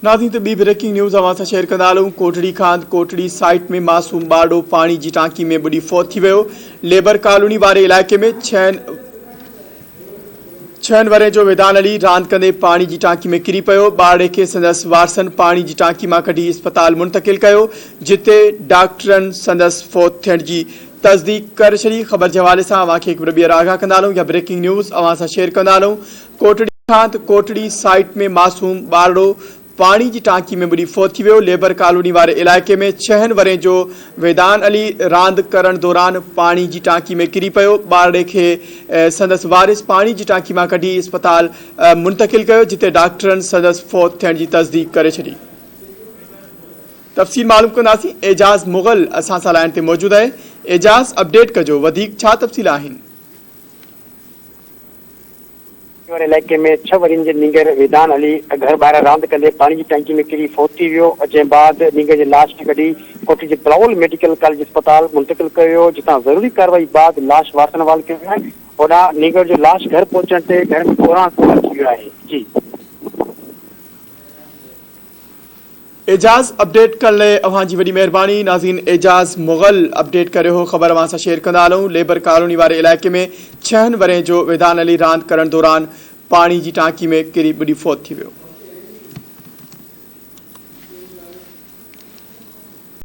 नाज़रीन तो B breaking news अवां सां शेयर कंदा हलूं। कोटड़ी खां कोटड़ी साइट में मासूम ॿारड़ो पानी जी टांकी में बुॾी फौत थी वियो। लेबर कॉलोनी वारे इलाइक़े में छहनि वरे जो वेदान अली रांदि कंदे पानी जी टांकी में किरी पियो। ॿारड़े खे संदसि वारसनि पानी जी टांकी मां कढी अस्पताल मुंतक़िल कयो, जिते डॉक्टरनि संदसि फौत थियण जी तस्दीक करे छॾी। ख़बर जे हवाले सां अवां खे हिकु ॿीहर आगाह कंदा हलूं या ब्रेकिंग न्यूज़ अवां सां शेयर कंदा हलूं। कोटड़ी खां कोटड़ी साइट में मासूम ॿारड़ो पानी जी टांकी में बुॾी फौत थी वियो। लेबर कॉलोनी वारे इलाइक़े में 6 वरे जो वेदान अली रांदि करण दौरान पानी जी टांकी में किरी पियो। ॿारड़े खे संदसि वारिस पानी जी टांकी मां कढी अस्पताल मुंतक़िल कयो, जिते डॉक्टरनि संदसि फौत थियण जी तस्दीक करे छॾी। तफ़सील मालूम कंदासीं। एजाज़ मुग़ल असां सां लाइन ते मौजूदु आहे। एजाज़, अपडेट कजो, वधीक छा तफ़सील आहिनि? इलाइक़े में 6 वरियनि जे नींगर वेदान अली घर ॿाहिरि रांदि कंदे पानी जी टंकी में किरी फौत थी वियो। जंहिं बाद नींगर जी लाश खे कढी कोठी जे ब्लाउल मेडिकल कॉलेज अस्पताल मुंतक़िल कयो, जितां ज़रूरी कार्रवाई बाद लाश वारसनि हवाले कयो आहे। होॾां नींगर जो लाश घर पहुचण ते घर में कोरां थी वियो आहे। जी एजाज़, अपडेट करण लाइ अवां जी वॾी महिरबानी। नाज़रीन, एजाज़ मुग़ल अपडेट करे हो ख़बर अवां सां शेयर कंदा हलूं। लेबर कॉलोनी वारे इलाइक़े में 6 वरे जो वेदान अली रांदि करण दौरान पानी जी टांकी में किरी बुॾी फौत थी वियो।